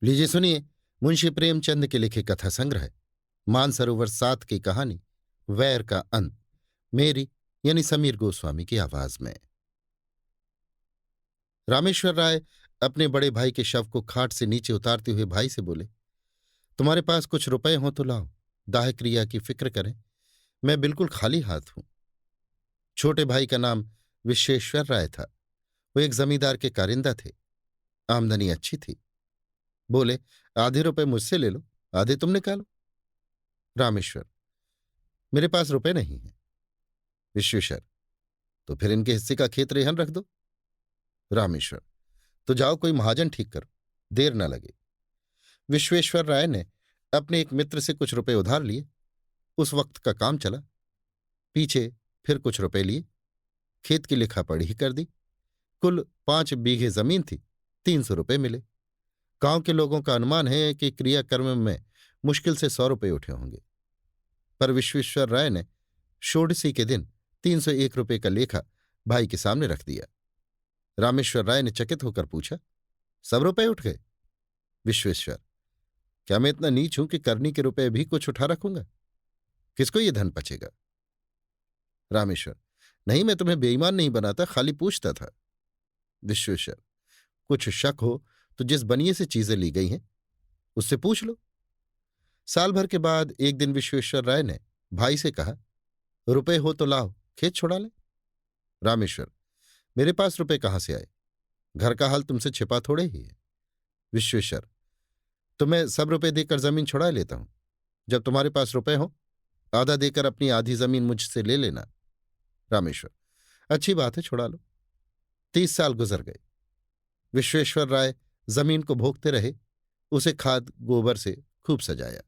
लीजिए सुनिए मुंशी प्रेमचंद के लिखे कथा संग्रह मानसरोवर 7 की कहानी वैर का अंत, मेरी यानी समीर गोस्वामी की आवाज में। रामेश्वर राय अपने बड़े भाई के शव को खाट से नीचे उतारते हुए भाई से बोले, तुम्हारे पास कुछ रुपए हों तो लाओ, दाह क्रिया की फिक्र करें। मैं बिल्कुल खाली हाथ हूं। छोटे भाई का नाम विश्वेश्वर राय था। वो एक जमींदार के कारिंदा थे। आमदनी अच्छी थी। बोले, आधे रुपए मुझसे ले लो, आधे तुम निकालो। रामेश्वर, मेरे पास रुपए नहीं है। विश्वेश्वर, तो फिर इनके हिस्से का खेत रेहन रख दो। रामेश्वर, तो जाओ कोई महाजन ठीक करो, देर न लगे। विश्वेश्वर राय ने अपने एक मित्र से कुछ रुपए उधार लिए। उस वक्त का काम चला। पीछे फिर कुछ रुपए लिए, खेत की लिखा पढ़ी कर दी। कुल 5 बीघे जमीन थी। 300 रुपए मिले। गांव के लोगों का अनुमान है कि क्रियाकर्म में मुश्किल से 100 रुपए उठे होंगे। पर विश्वेश्वर राय ने षोडशी के दिन 301 रुपए का लेखा भाई के सामने रख दिया। रामेश्वर राय ने चकित होकर पूछा, सब रुपए उठ गए? विश्वेश्वर, क्या मैं इतना नीच हूं कि करनी के रुपए भी कुछ उठा रखूंगा? किसको ये धन पचेगा? रामेश्वर, नहीं, मैं तुम्हें बेईमान नहीं बनाता, खाली पूछता था। विश्वेश्वर, कुछ शक हो तो जिस बनिए से चीजें ली गई हैं उससे पूछ लो। साल भर के बाद एक दिन विश्वेश्वर राय ने भाई से कहा, रुपए हो तो लाओ, खेत छुड़ा ले। रामेश्वर, मेरे पास रुपए कहां से आए? घर का हाल तुमसे छिपा थोड़े ही है। विश्वेश्वर, तो मैं सब रुपए देकर जमीन छुड़ा लेता हूं। जब तुम्हारे पास रुपए हो, आधा देकर अपनी आधी जमीन मुझसे ले लेना। रामेश्वर, अच्छी बात है, छुड़ा लो। 30 साल गुजर गए। विश्वेश्वर राय जमीन को भोगते रहे। उसे खाद गोबर से खूब सजाया।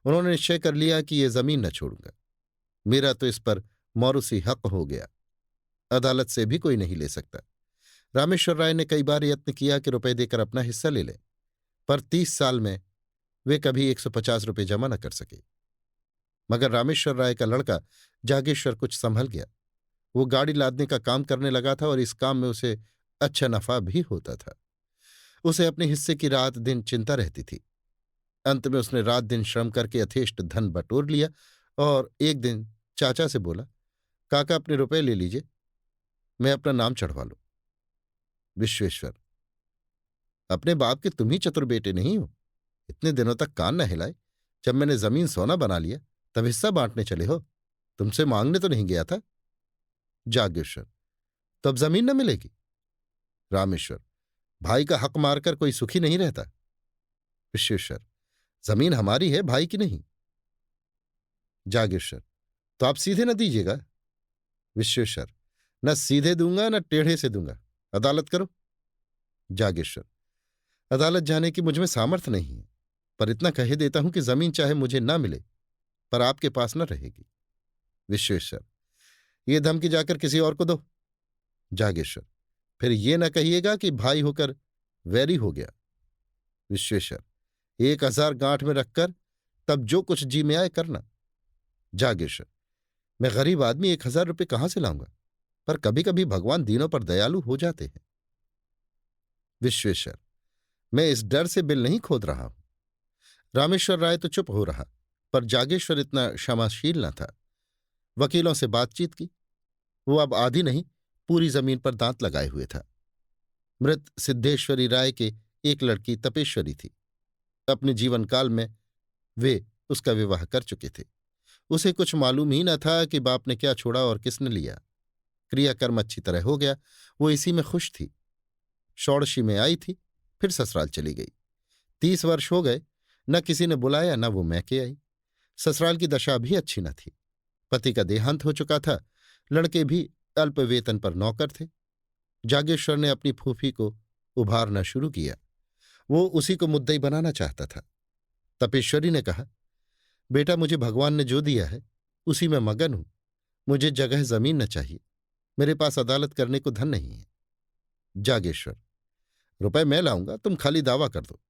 उन्होंने निश्चय कर लिया कि ये जमीन न छोड़ूंगा। मेरा तो इस पर मौरूसी हक हो गया। अदालत से भी कोई नहीं ले सकता। रामेश्वर राय ने कई बार यत्न किया कि रुपए देकर अपना हिस्सा ले लें, पर 30 साल में वे कभी 150 रुपए जमा न कर सके। मगर रामेश्वर राय का लड़का जागेश्वर कुछ संभल गया। वो गाड़ी लादने का काम करने लगा था और इस काम में उसे अच्छा नफा भी होता था। उसे अपने हिस्से की रात दिन चिंता रहती थी। अंत में उसने रात दिन श्रम करके यथेष्ट धन बटोर लिया और एक दिन चाचा से बोला, काका अपने रुपए ले लीजिए, मैं अपना नाम चढ़वा लूं। विश्वेश्वर, अपने बाप के तुम ही चतुर बेटे नहीं हो? इतने दिनों तक कान न हिलाए। जब मैंने जमीन सोना बना लिया तब हिस्सा बांटने चले हो। तुमसे मांगने तो नहीं गया था। जागेश्वर, तो अब जमीन न मिलेगी? रामेश्वर, भाई का हक मारकर कोई सुखी नहीं रहता। विश्वेश्वर, जमीन हमारी है, भाई की नहीं। जागेश्वर, तो आप सीधे न दीजिएगा। विश्वेश्वर, न सीधे दूंगा न टेढ़े से दूंगा, अदालत करो। जागेश्वर, अदालत जाने की मुझमें सामर्थ्य नहीं है, पर इतना कह देता हूं कि जमीन चाहे मुझे ना मिले पर आपके पास न रहेगी। विश्वेश्वर, ये धमकी जाकर किसी और को दो। जागेश्वर, फिर ये न कहिएगा कि भाई होकर वैरी हो गया। विश्वेश्वर, 1000 गांठ में रखकर तब जो कुछ जी में आए करना। जागेश्वर, मैं गरीब आदमी 1000 रुपये कहां से लाऊंगा? पर कभी कभी भगवान दीनों पर दयालु हो जाते हैं। विश्वेश्वर, मैं इस डर से बिल नहीं खोद रहा हूं। रामेश्वर राय तो चुप हो रहा, पर जागेश्वर इतना क्षमाशील न था। वकीलों से बातचीत की। वो अब आधी नहीं, पूरी जमीन पर दांत लगाए हुए था। मृत सिद्धेश्वरी राय के एक लड़की तपेश्वरी थी। अपने जीवन काल में वे उसका विवाह कर चुके थे। उसे कुछ मालूम ही न था कि बाप ने क्या छोड़ा और किसने लिया। क्रियाकर्म अच्छी तरह हो गया। वो इसी में खुश थी। षोडशी में आई थी, फिर ससुराल चली गई। 30 वर्ष हो गए, न किसी ने बुलाया न वो मैके आई। ससुराल की दशा भी अच्छी न थी। पति का देहांत हो चुका था। लड़के भी अल्प वेतन पर नौकर थे। जागेश्वर ने अपनी फूफी को उभारना शुरू किया। वो उसी को मुद्दई बनाना चाहता था। तपेश्वरी ने कहा, बेटा, मुझे भगवान ने जो दिया है उसी में मगन हूं। मुझे जगह जमीन न चाहिए। मेरे पास अदालत करने को धन नहीं है। जागेश्वर, रुपए मैं लाऊंगा, तुम खाली दावा कर दो।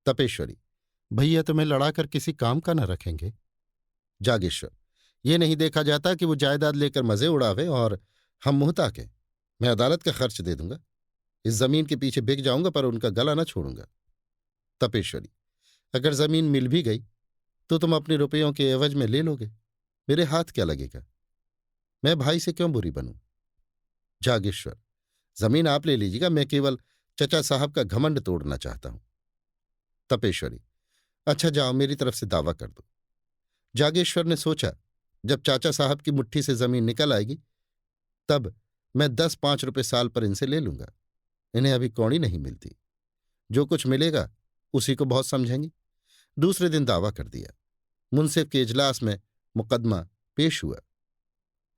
तपेश्वरी, भैया तुम्हें लड़ाकर किसी काम का न रखेंगे। जागेश्वर, ये नहीं देखा जाता कि वो जायदाद लेकर मजे उड़ावे और हम मुंह ताकें। मैं अदालत का खर्च दे दूंगा। इस जमीन के पीछे बिक जाऊंगा पर उनका गला न छोड़ूंगा। तपेश्वरी, अगर जमीन मिल भी गई तो तुम अपने रुपयों के एवज में ले लोगे। मेरे हाथ क्या लगेगा? मैं भाई से क्यों बुरी बनूं? जागेश्वर, जमीन आप ले लीजिएगा, मैं केवल चचा साहब का घमंड तोड़ना चाहता हूं। तपेश्वरी, अच्छा जाओ, मेरी तरफ से दावा कर दो। जागेश्वर ने सोचा, जब चाचा साहब की मुट्ठी से जमीन निकल आएगी तब मैं 10-5 रुपए साल पर इनसे ले लूंगा। इन्हें अभी कौड़ी नहीं मिलती, जो कुछ मिलेगा उसी को बहुत समझेंगी। दूसरे दिन दावा कर दिया। मुंसिफ के इजलास में मुकदमा पेश हुआ।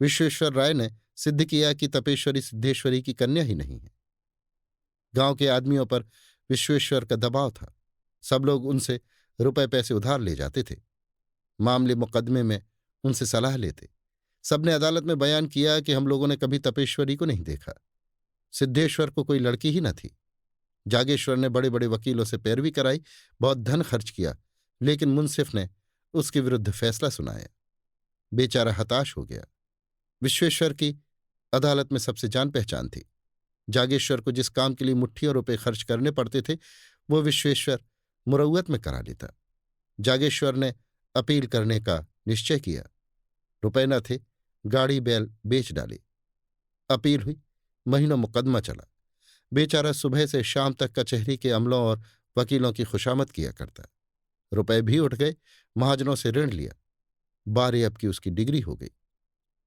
विश्वेश्वर राय ने सिद्ध किया कि तपेश्वरी सिद्धेश्वरी की कन्या ही नहीं है। गांव के आदमियों पर विश्वेश्वर का दबाव था। सब लोग उनसे रुपए पैसे उधार ले जाते थे, मामले मुकदमे में उनसे सलाह लेते। सबने अदालत में बयान किया कि हम लोगों ने कभी तपेश्वरी को नहीं देखा। सिद्धेश्वर को कोई लड़की ही न थी। जागेश्वर ने बड़े बड़े वकीलों से पैरवी कराई, बहुत धन खर्च किया, लेकिन मुंसिफ ने उसके विरुद्ध फैसला सुनाया। बेचारा हताश हो गया। विश्वेश्वर की अदालत में सबसे जान पहचान थी। जागेश्वर को जिस काम के लिए मुट्ठियों रुपए खर्च करने पड़ते थे वो विश्वेश्वर मुरौवत में करा लेता। जागेश्वर ने अपील करने का निश्चय किया। रुपए न थे, गाड़ी बैल बेच डाली। अपील हुई, महीनों मुकदमा चला। बेचारा सुबह से शाम तक कचहरी के अमलों और वकीलों की खुशामद किया करता। रुपए भी उठ गए, महाजनों से ऋण लिया। 12 अब की उसकी डिग्री हो गई।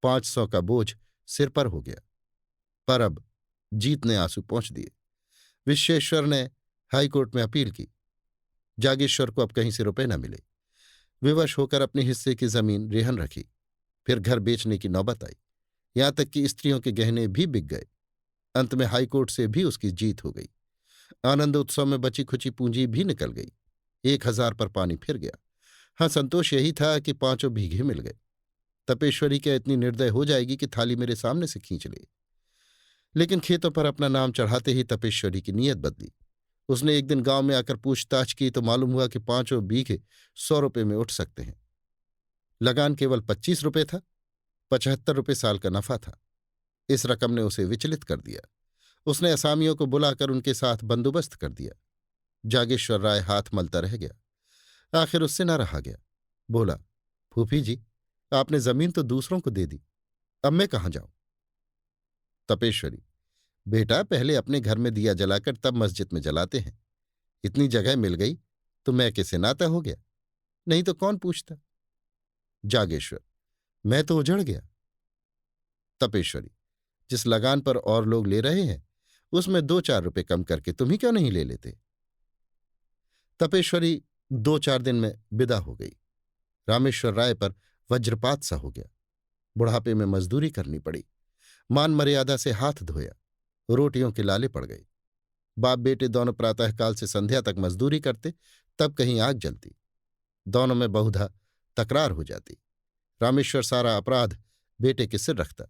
500 का बोझ सिर पर हो गया। पर अब जीत ने आंसू पोंछ दिए। विश्वेश्वर ने हाईकोर्ट में अपील की। जागेश्वर को अब कहीं से रुपए न मिले। विवश होकर अपने हिस्से की जमीन रेहन रखी। फिर घर बेचने की नौबत आई। यहां तक कि स्त्रियों के गहने भी बिक गए। अंत में हाईकोर्ट से भी उसकी जीत हो गई। आनंद उत्सव में बची खुची पूंजी भी निकल गई। 1000 पर पानी फिर गया। हाँ, संतोष यही था कि 5 बीघे मिल गए। तपेश्वरी क्या इतनी निर्दय हो जाएगी कि थाली मेरे सामने से खींच ले? लेकिन खेतों पर अपना नाम चढ़ाते ही तपेश्वरी की नीयत बदली। उसने एक दिन गांव में आकर पूछताछ की तो मालूम हुआ कि 5 बीघे 100 रुपये में उठ सकते हैं। लगान केवल 25 रुपये था। 75 रुपये साल का नफा था। इस रकम ने उसे विचलित कर दिया। उसने असामियों को बुलाकर उनके साथ बंदोबस्त कर दिया। जागेश्वर राय हाथ मलता रह गया। आखिर उससे न रहा गया। बोला, फूफी जी, आपने जमीन तो दूसरों को दे दी, अब मैं कहाँ जाऊं? तपेश्वरी, बेटा, पहले अपने घर में दिया जलाकर तब मस्जिद में जलाते हैं। इतनी जगह मिल गई तो मैं किसे नाता हो गया, नहीं तो कौन पूछता? जागेश्वर, मैं तो उजड़ गया। तपेश्वरी, जिस लगान पर और लोग ले रहे हैं उसमें 2-4 रुपए कम करके तुम ही क्यों नहीं ले लेते? तपेश्वरी 2-4 दिन में विदा हो गई। रामेश्वर राय पर वज्रपात सा हो गया। बुढ़ापे में मजदूरी करनी पड़ी। मान मर्यादा से हाथ धोया। रोटियों के लाले पड़ गए। बाप बेटे दोनों प्रातःकाल से संध्या तक मजदूरी करते, तब कहीं आग जलती। दोनों में बहुधा तकरार हो जाती। रामेश्वर सारा अपराध बेटे के सिर रखता।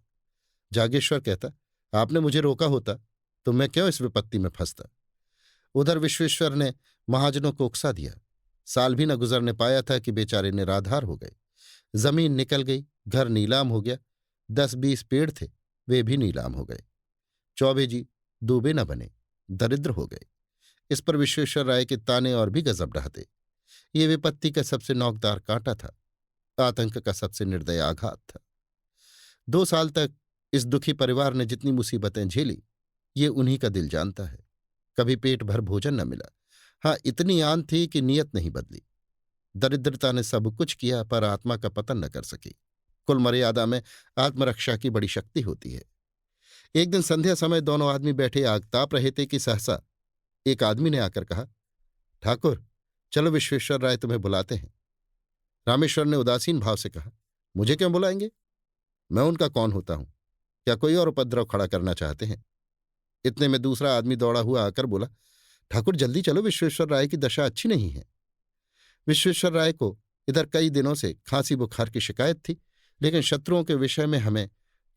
जागेश्वर कहता, आपने मुझे रोका होता तो मैं क्यों इस विपत्ति में फंसता। उधर विश्वेश्वर ने महाजनों को उकसा दिया। साल भी न गुजरने पाया था कि बेचारे निराधार हो गए। जमीन निकल गई, घर नीलाम हो गया। 10-20 पेड़ थे, वे भी नीलाम हो गए। चौबे जी दूबे न बने, दरिद्र हो गए। इस पर विश्वेश्वर राय के ताने और भी गजब ढहाते। ये विपत्ति का सबसे नौकदार कांटा था। आतंक का सबसे निर्दय आघात था। 2 साल तक इस दुखी परिवार ने जितनी मुसीबतें झेली, ये उन्हीं का दिल जानता है। कभी पेट भर भोजन न मिला। हाँ, इतनी आन थी कि नीयत नहीं बदली। दरिद्रता ने सब कुछ किया पर आत्मा का पतन न कर सकी। कुल मर्यादा में आत्मरक्षा की बड़ी शक्ति होती है। एक दिन संध्या समय दोनों आदमी बैठे आग ताप रहे थे कि सहसा एक आदमी ने आकर कहा, ठाकुर, चलो, विश्वेश्वर राय तुम्हें बुलाते हैं। रामेश्वर ने उदासीन भाव से कहा, मुझे क्यों बुलाएंगे? मैं उनका कौन होता हूं? क्या कोई और उपद्रव खड़ा करना चाहते हैं? इतने में दूसरा आदमी दौड़ा हुआ आकर बोला, ठाकुर जल्दी चलो, विश्वेश्वर राय की दशा अच्छी नहीं है। विश्वेश्वर राय को इधर कई दिनों से खांसी बुखार की शिकायत थी, लेकिन शत्रुओं के विषय में हमें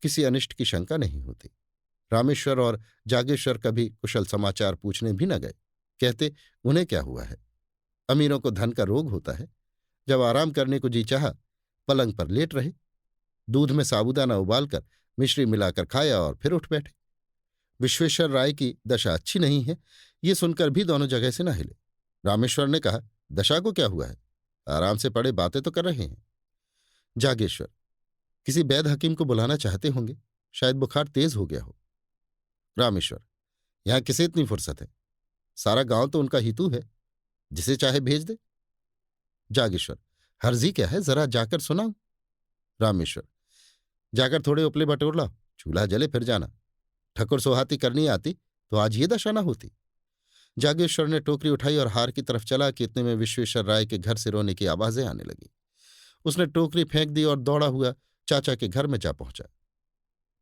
किसी अनिष्ट की शंका नहीं होती। रामेश्वर और जागेश्वर कभी कुशल समाचार पूछने भी न गए। कहते, उन्हें क्या हुआ है? अमीरों को धन का रोग होता है। जब आराम करने को जी चाहा, पलंग पर लेट रहे, दूध में साबूदाना उबालकर मिश्री मिलाकर खाया और फिर उठ बैठे। विश्वेश्वर राय की दशा अच्छी नहीं है, ये सुनकर भी दोनों जगह से न हिले। रामेश्वर ने कहा, दशा को क्या हुआ है? आराम से पड़े बातें तो कर रहे हैं। जागेश्वर, किसी वैद्य हकीम को बुलाना चाहते होंगे, शायद बुखार तेज हो गया हो। रामेश्वर, यहां किसे इतनी फुर्सत है? सारा गांव तो उनका हितू है, जिसे चाहे भेज दे। जागेश्वर, हर्जी क्या है, जरा जाकर सुनाओ। रामेश्वर, जाकर थोड़े उपले बटोर लाओ, चूल्हा जले फिर जाना। ठकुर सोहाती करनी आती तो आज ये दशा न होती। जागेश्वर ने टोकरी उठाई और हार की तरफ चला कि इतने में विश्वेश्वर राय के घर से रोने की आवाजें आने लगी। उसने टोकरी फेंक दी और दौड़ा हुआ चाचा के घर में जा पहुंचा।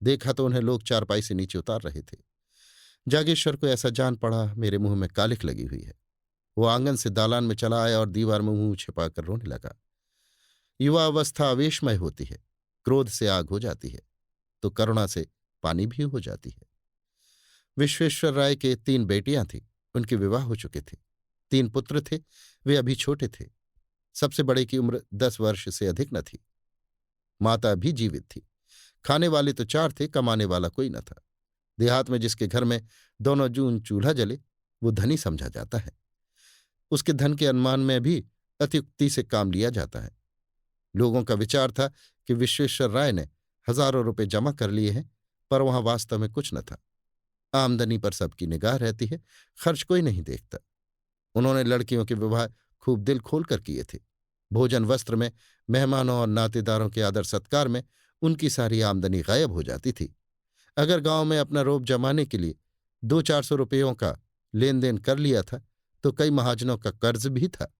देखा तो उन्हें लोग चारपाई से नीचे उतार रहे थे। जागेश्वर को ऐसा जान पड़ा, मेरे मुंह में कालिख लगी हुई है। वो आंगन से दालान में चला आया और दीवार में मुंह छिपाकर रोने लगा। युवा अवस्था आवेशमय होती है, क्रोध से आग हो जाती है तो करुणा से पानी भी हो जाती है। विश्वेश्वर राय के 3 बेटियां थीं, उनके विवाह हो चुके थे। 3 पुत्र थे, वे अभी छोटे थे। सबसे बड़े की उम्र 10 वर्ष से अधिक न थी। माता भी जीवित थी। खाने वाले तो 4 थे, कमाने वाला कोई न था। देहात में जिसके घर में दोनों जून चूल्हा जले, वो धनी समझा जाता है। उसके धन के अनुमान में भी अत्युक्ति से काम लिया जाता है। लोगों का विचार था कि विश्वेश्वर राय ने हजारों रुपए जमा कर लिए हैं, पर वहां वास्तव में कुछ न था। आमदनी पर सबकी निगाह रहती है, खर्च कोई नहीं देखता। उन्होंने लड़कियों के विवाह खूब दिल खोलकर किए थे। भोजन वस्त्र में, मेहमानों और नातेदारों के आदर सत्कार में उनकी सारी आमदनी गायब हो जाती थी। अगर गांव में अपना रोब जमाने के लिए 200-400 रुपयों का लेन देन कर लिया था तो कई महाजनों का कर्ज भी था।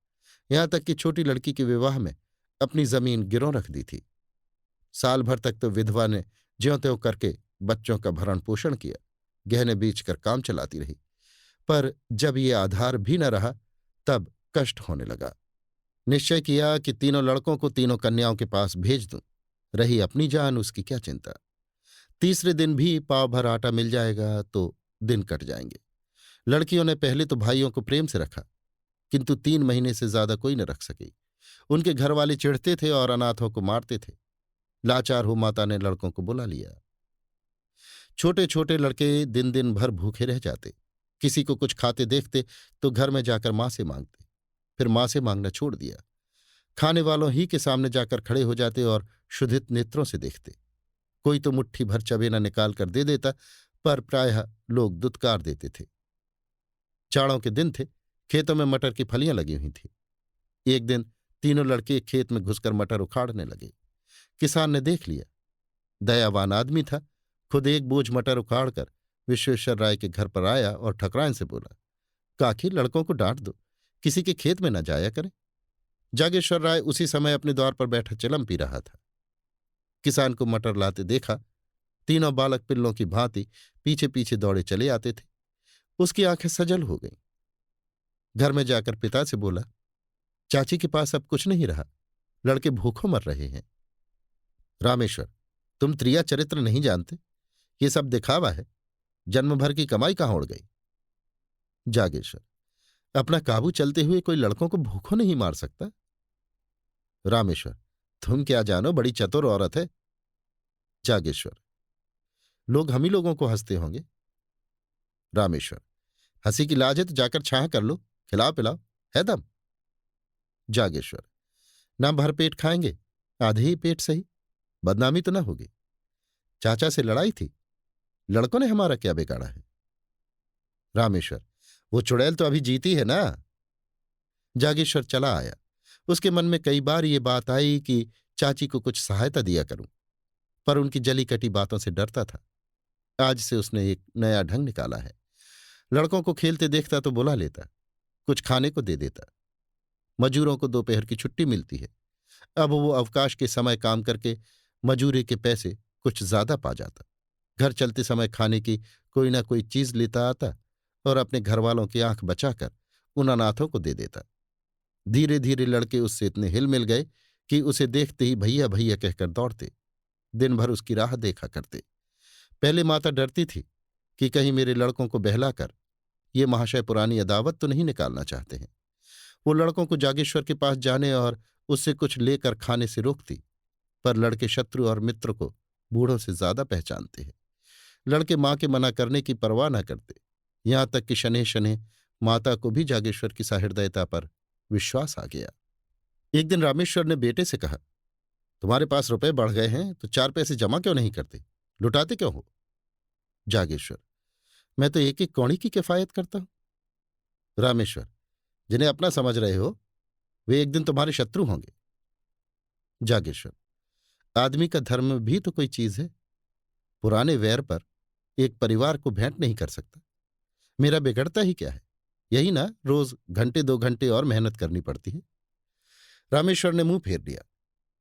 यहां तक कि छोटी लड़की के विवाह में अपनी जमीन गिरों रख दी थी। साल भर तक तो विधवा ने ज्यों त्यों करके बच्चों का भरण पोषण किया, गहने बेचकर काम चलाती रही। पर जब ये आधार भी न रहा, तब कष्ट होने लगा। निश्चय किया कि तीनों लड़कों को तीनों कन्याओं के पास भेज दूं। रही अपनी जान, उसकी क्या चिंता। तीसरे दिन भी पाव भर आटा मिल जाएगा तो दिन कट जाएंगे। लड़कियों ने पहले तो भाइयों को प्रेम से रखा, किंतु 3 महीने से ज्यादा कोई न रख सकी। उनके घर वाले चिढ़ते थे और अनाथों को मारते थे। लाचार हो माता ने लड़कों को बुला लिया। छोटे छोटे लड़के दिन दिन भर भूखे रह जाते। किसी को कुछ खाते देखते तो घर में जाकर मां से मांगते, फिर मां से मांगना छोड़ दिया। खाने वालों ही के सामने जाकर खड़े हो जाते और क्षुधित नेत्रों से देखते। कोई तो मुट्ठी भर चबेना निकाल कर दे देता, पर प्रायः लोग दुत्कार देते थे। जाड़ों के दिन थे, खेतों में मटर की फलियां लगी हुई थी। एक दिन तीनों लड़के एक खेत में घुसकर मटर उखाड़ने लगे। किसान ने देख लिया। दयावान आदमी था, खुद एक बोझ मटर उखाड़कर विश्वेश्वर राय के घर पर आया और ठकराइन से बोला, काकी, लड़कों को डांट दो, किसी के खेत में न जाया करें। जागेश्वर राय उसी समय अपने द्वार पर बैठा चिलम पी रहा था। किसान को मटर लाते देखा। तीनों बालक पिल्लों की भांति पीछे पीछे दौड़े चले आते थे। उसकी आंखें सजल हो गईं। घर में जाकर पिता से बोला, चाची के पास अब कुछ नहीं रहा, लड़के भूखों मर रहे हैं। रामेश्वर, तुम त्रिया चरित्र नहीं जानते, ये सब दिखावा है, जन्म भर की कमाई कहां उड़ गई। जागेश्वर, अपना काबू चलते हुए कोई लड़कों को भूखों नहीं मार सकता। रामेश्वर, तुम क्या जानो, बड़ी चतुर औरत है। जागेश्वर, लोग हम ही लोगों को हंसते होंगे। रामेश्वर, हंसी की लाज है तो जाकर छाह कर लो, खिलाओ पिलाओ, है दम। जागेश्वर, ना भरपेट खाएंगे, आधे ही पेट सही, बदनामी तो ना होगी। चाचा से लड़ाई थी, लड़कों ने हमारा क्या बिगाड़ा है। रामेश्वर, वो चुड़ैल तो अभी जीती है ना। जागेश्वर चला आया। उसके मन में कई बार ये बात आई कि चाची को कुछ सहायता दिया करूं, पर उनकी जली कटी बातों से डरता था। आज से उसने एक नया ढंग निकाला है। लड़कों को खेलते देखता तो बुला लेता, कुछ खाने को दे देता। मजूरों को दोपहर की छुट्टी मिलती है। अब वो अवकाश के समय काम करके मजूरी के पैसे कुछ ज्यादा पा जाता। घर चलते समय खाने की कोई ना कोई चीज लेता आता और अपने घरवालों की आंख बचाकर उन अनाथों को दे देता। धीरे धीरे लड़के उससे इतने हिल मिल गए कि उसे देखते ही भैया भैया कहकर दौड़ते। दिन भर उसकी राह देखा करते। पहले माता डरती थी कि कहीं मेरे लड़कों को बहलाकर ये महाशय पुरानी अदावत तो नहीं निकालना चाहते हैं। वो लड़कों को जागेश्वर के पास जाने और उससे कुछ लेकर खाने से रोकती, पर लड़के शत्रु और मित्र को बूढ़ों से ज्यादा पहचानते हैं। लड़के मां के मना करने की परवाह न करते, यहां तक कि शनैः शनैः माता को भी जागेश्वर की सहृदयता पर विश्वास आ गया। एक दिन रामेश्वर ने बेटे से कहा, तुम्हारे पास रुपए बढ़ गए हैं तो 4 पैसे जमा क्यों नहीं करते, लुटाते क्यों हो? जागेश्वर, मैं तो एक एक कौड़ी की किफायत करता हूं। रामेश्वर, जिन्हें अपना समझ रहे हो वे एक दिन तुम्हारे शत्रु होंगे। जागेश्वर, आदमी का धर्म भी तो कोई चीज है। पुराने वैर पर एक परिवार को भेंट नहीं कर सकता। मेरा बिगड़ता ही क्या है, यही ना रोज घंटे 2 घंटे और मेहनत करनी पड़ती है। रामेश्वर ने मुंह फेर लिया।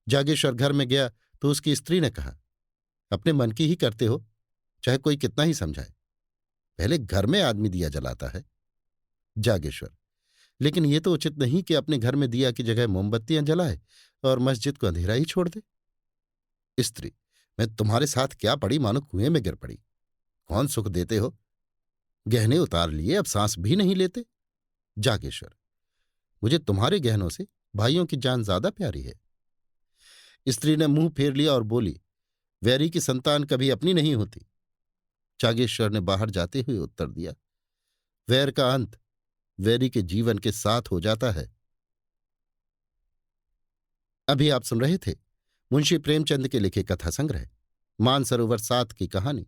जागेश्वर घर में गया तो उसकी स्त्री ने कहा, अपने मन की ही करते हो, चाहे कोई कितना ही समझाए। पहले घर में आदमी दिया जलाता है। जागेश्वर, लेकिन ये तो उचित नहीं कि अपने घर में दिया की जगह मोमबत्तियां जलाए और मस्जिद को अंधेरा ही छोड़ दे। स्त्री, मैं तुम्हारे साथ क्या पड़ी, मानो कुएं में गिर पड़ी। कौन सुख देते हो, गहने उतार लिए अब सांस भी नहीं लेते। जागेश्वर, मुझे तुम्हारे गहनों से भाइयों की जान ज्यादा प्यारी है। स्त्री ने मुंह फेर लिया और बोली, वैरी की संतान कभी अपनी नहीं होती। जागेश्वर ने बाहर जाते हुए उत्तर दिया, वैर का अंत वैरी के जीवन के साथ हो जाता है। अभी आप सुन रहे थे मुंशी प्रेमचंद के लिखे कथा संग्रह मानसरोवर 7 की कहानी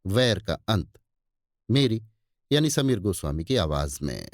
वैर का अंत, मेरी यानी समीर गोस्वामी की आवाज में।